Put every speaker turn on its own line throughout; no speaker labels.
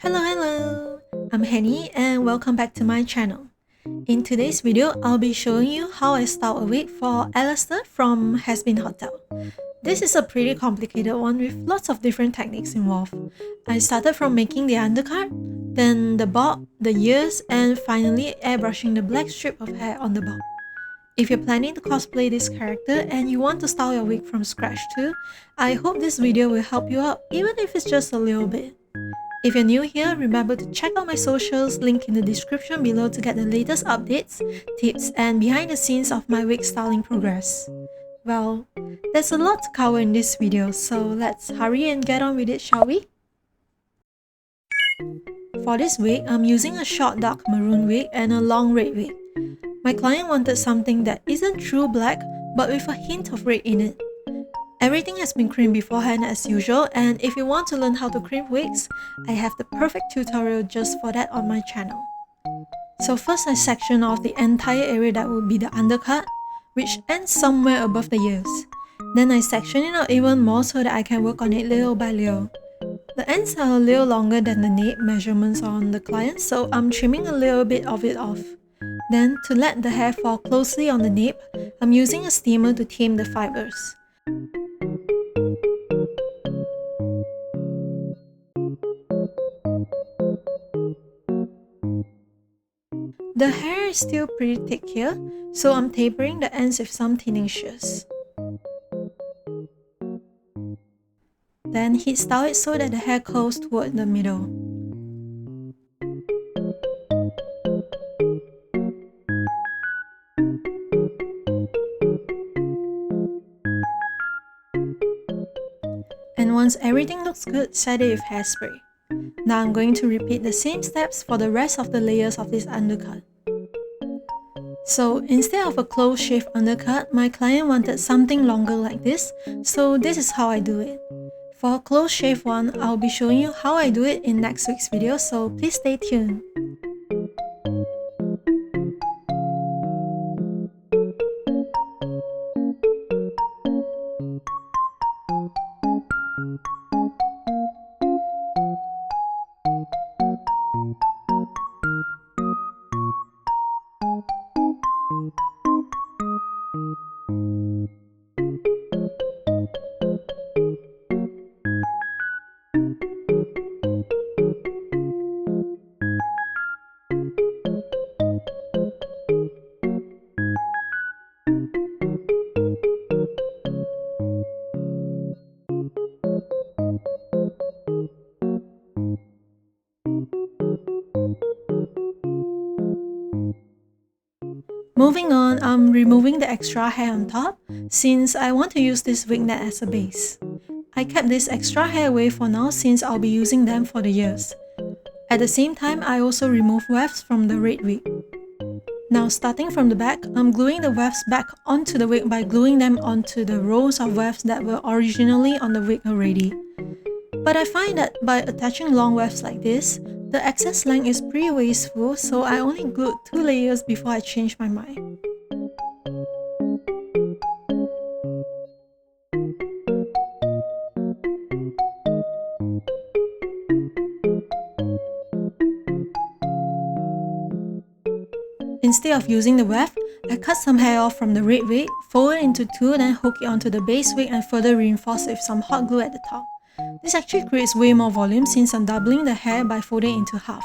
Hello! I'm Henny and welcome back to my channel. In today's video, I'll be showing you how I style a wig for Alastor from Hazbin Hotel. This is a pretty complicated one with lots of different techniques involved. I started from making the undercut, then the bob, the ears, and finally airbrushing the black strip of hair on the bob. If you're planning to cosplay this character and you want to style your wig from scratch too, I hope this video will help you out even if it's just a little bit. If you're new here, remember to check out my socials, link in the description below to get the latest updates, tips, and behind the scenes of my wig styling progress. Well, there's a lot to cover in this video, so let's hurry and get on with it, shall we? For this wig, I'm using a short dark maroon wig and a long red wig. My client wanted something that isn't true black, but with a hint of red in it. Everything has been creamed beforehand as usual, and if you want to learn how to cream wigs, I have the perfect tutorial just for that on my channel. So first I section off the entire area that would be the undercut, which ends somewhere above the ears. Then I section it out even more so that I can work on it little by little. The ends are a little longer than the nape measurements on the client, so I'm trimming a little bit of it off. Then, to let the hair fall closely on the nape, I'm using a steamer to tame the fibers. The hair is still pretty thick here, so I'm tapering the ends with some thinning shears. Then heat style it so that the hair curls toward the middle. And once everything looks good, set it with hairspray. Now I'm going to repeat the same steps for the rest of the layers of this undercut. So instead of a close shave undercut, my client wanted something longer like this, so this is how I do it. For a close shave one, I'll be showing you how I do it in next week's video, so please stay tuned. Moving on, I'm removing the extra hair on top since I want to use this wig net as a base. I kept this extra hair away for now since I'll be using them for the ears. At the same time, I also remove wefts from the red wig. Now starting from the back, I'm gluing the wefts back onto the wig by gluing them onto the rows of wefts that were originally on the wig already. But I find that by attaching long wefts like this, the excess length is pretty wasteful, so I only glued 2 layers before I changed my mind. Instead of using the weft, I cut some hair off from the red wig, fold it into 2, then hook it onto the base wig and further reinforce it with some hot glue at the top. This actually creates way more volume since I'm doubling the hair by folding it into half.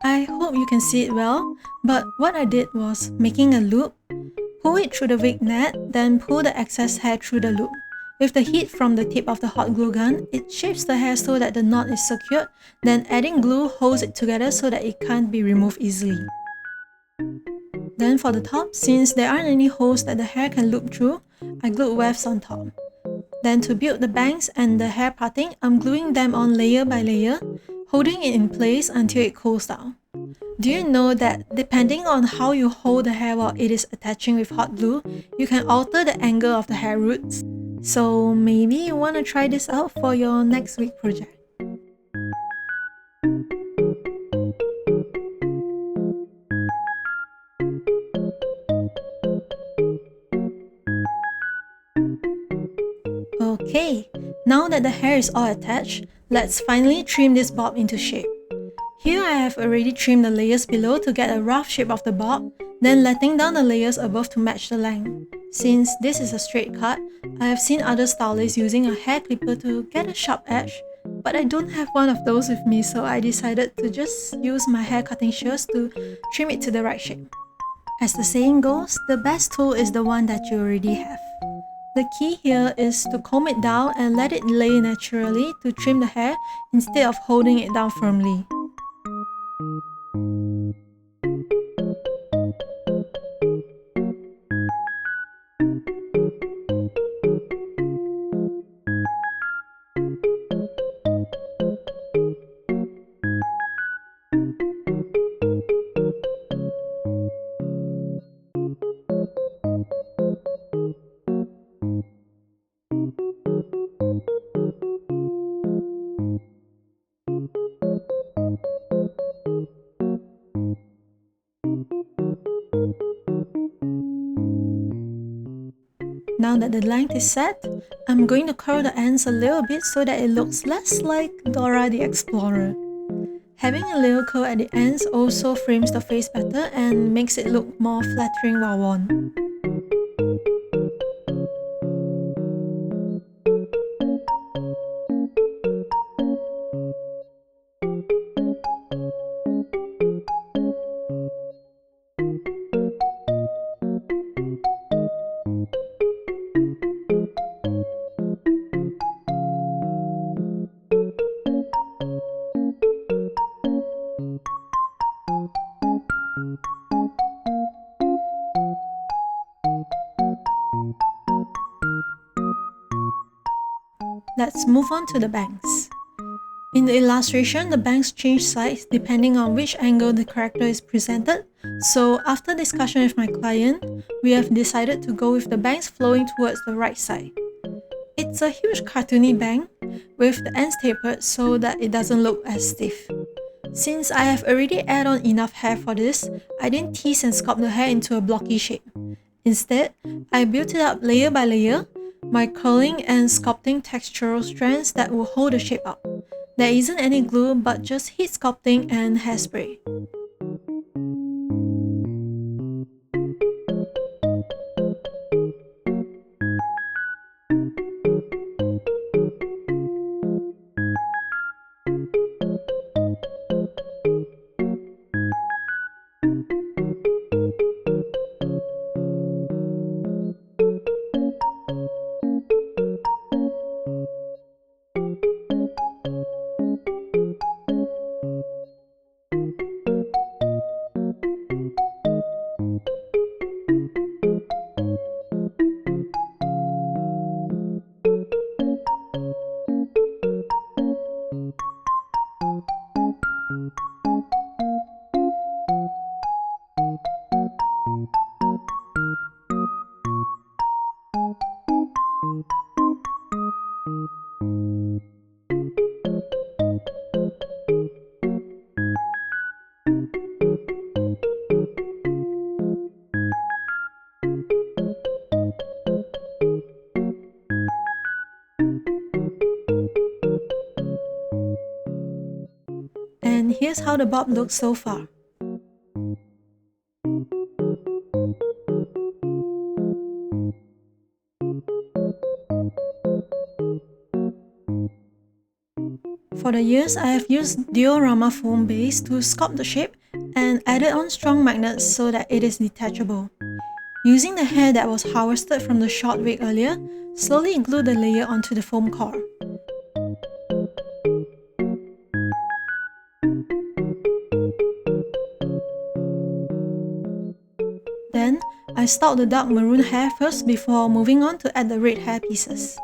I hope you can see it well, but what I did was making a loop, pull it through the wig net, then pull the excess hair through the loop. With the heat from the tip of the hot glue gun, it shapes the hair so that the knot is secured, then adding glue holds it together so that it can't be removed easily. Then for the top, since there aren't any holes that the hair can loop through, I glued wefts on top. Then to build the bangs and the hair parting, I'm gluing them on layer by layer, holding it in place until it cools down. Do you know that depending on how you hold the hair while it is attaching with hot glue, you can alter the angle of the hair roots? So maybe you want to try this out for your next wig project. Okay, now that the hair is all attached, let's finally trim this bob into shape. Here I have already trimmed the layers below to get a rough shape of the bob, then letting down the layers above to match the length. Since this is a straight cut, I have seen other stylists using a hair clipper to get a sharp edge, but I don't have one of those with me, so I decided to just use my hair cutting shears to trim it to the right shape. As the saying goes, the best tool is the one that you already have. The key here is to comb it down and let it lay naturally to trim the hair instead of holding it down firmly. Now that the length is set, I'm going to curl the ends a little bit so that it looks less like Dora the Explorer. Having a little curl at the ends also frames the face better and makes it look more flattering while worn. Let's move on to the bangs. In the illustration, the bangs change size depending on which angle the character is presented, so after discussion with my client, we have decided to go with the bangs flowing towards the right side. It's a huge cartoony bang, with the ends tapered so that it doesn't look as stiff. Since I have already added on enough hair for this, I didn't tease and sculpt the hair into a blocky shape. Instead, I built it up layer by layer, by curling and sculpting textural strands that will hold the shape up. There isn't any glue but just heat sculpting and hairspray. And here's how the bob looks so far. For the ears, I have used diorama foam base to sculpt the shape and added on strong magnets so that it is detachable. Using the hair that was harvested from the short wig earlier, slowly glue the layer onto the foam core. Then, I styled the dark maroon hair first before moving on to add the red hair pieces.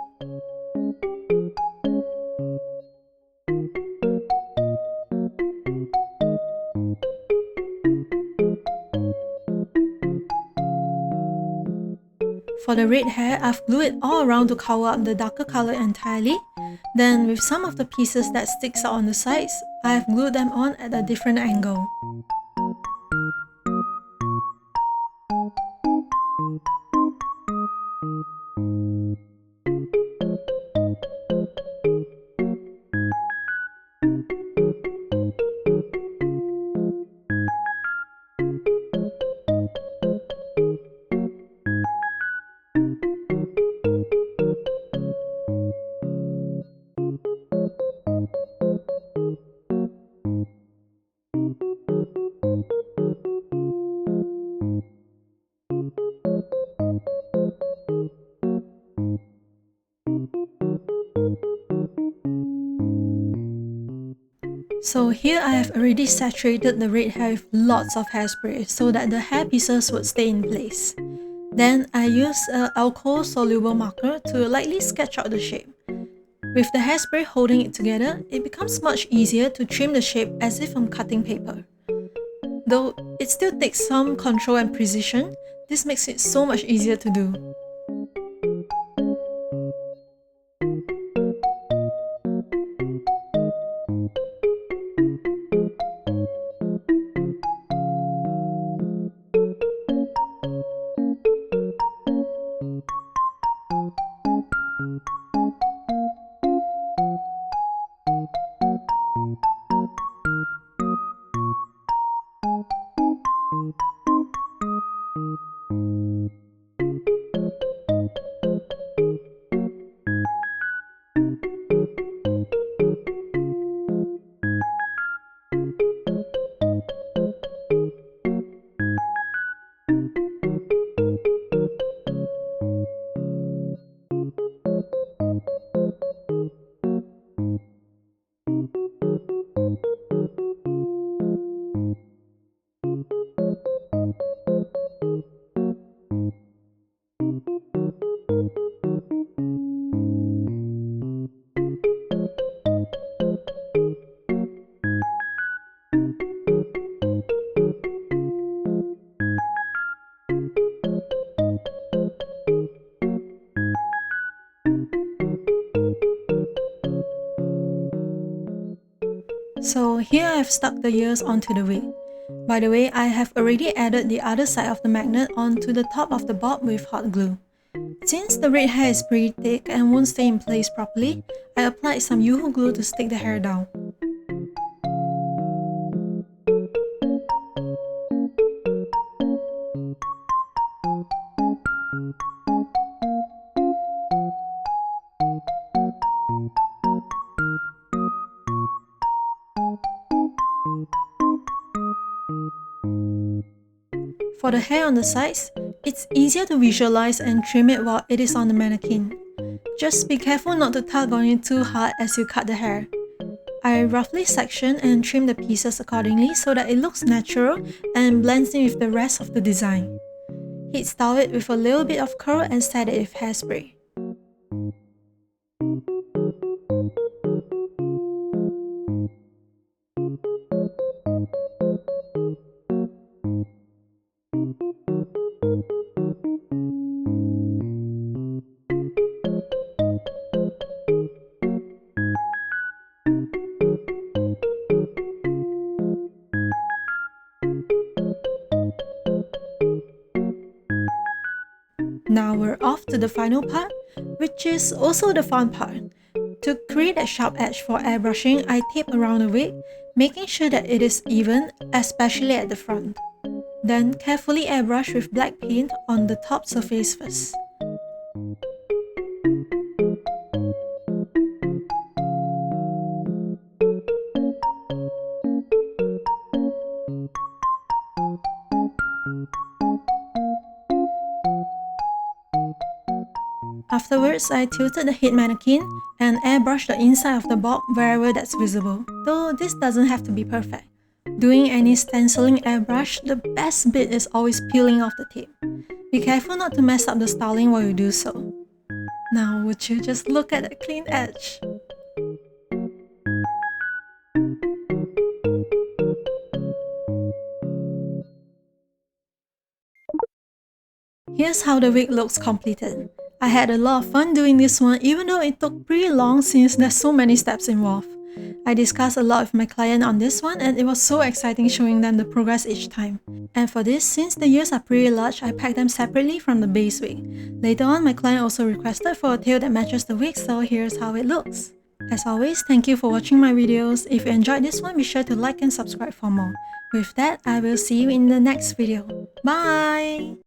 For the red hair, I've glued it all around to cover up the darker color entirely. Then, with some of the pieces that sticks out on the sides, I have glued them on at a different angle. So here I have already saturated the red hair with lots of hairspray so that the hair pieces would stay in place. Then I use an alcohol-soluble marker to lightly sketch out the shape. With the hairspray holding it together, it becomes much easier to trim the shape as if I'm cutting paper. Though it still takes some control and precision, this makes it so much easier to do. So here I have stuck the ears onto the wig. By the way, I have already added the other side of the magnet onto the top of the bob with hot glue. Since the red hair is pretty thick and won't stay in place properly, I applied some Yoo-hoo glue to stick the hair down. For the hair on the sides, it's easier to visualize and trim it while it is on the mannequin. Just be careful not to tug on it too hard as you cut the hair. I roughly section and trim the pieces accordingly so that it looks natural and blends in with the rest of the design. Heat style it with a little bit of curl and set it with hairspray. Now we're off to the final part, which is also the fun part. To create a sharp edge for airbrushing, I tape around the wig, making sure that it is even, especially at the front. Then carefully airbrush with black paint on the top surface first. Afterwards, I tilted the head mannequin and airbrushed the inside of the bob wherever that's visible, though this doesn't have to be perfect. Doing any stenciling airbrush, the best bit is always peeling off the tape. Be careful not to mess up the styling while you do so. Now, would you just look at that clean edge? Here's how the wig looks completed. I had a lot of fun doing this one even though it took pretty long since there's so many steps involved. I discussed a lot with my client on this one and it was so exciting showing them the progress each time. And for this, since the ears are pretty large, I packed them separately from the base wig. Later on, my client also requested for a tail that matches the wig, so here's how it looks. As always, thank you for watching my videos. If you enjoyed this one, be sure to like and subscribe for more. With that, I will see you in the next video. Bye!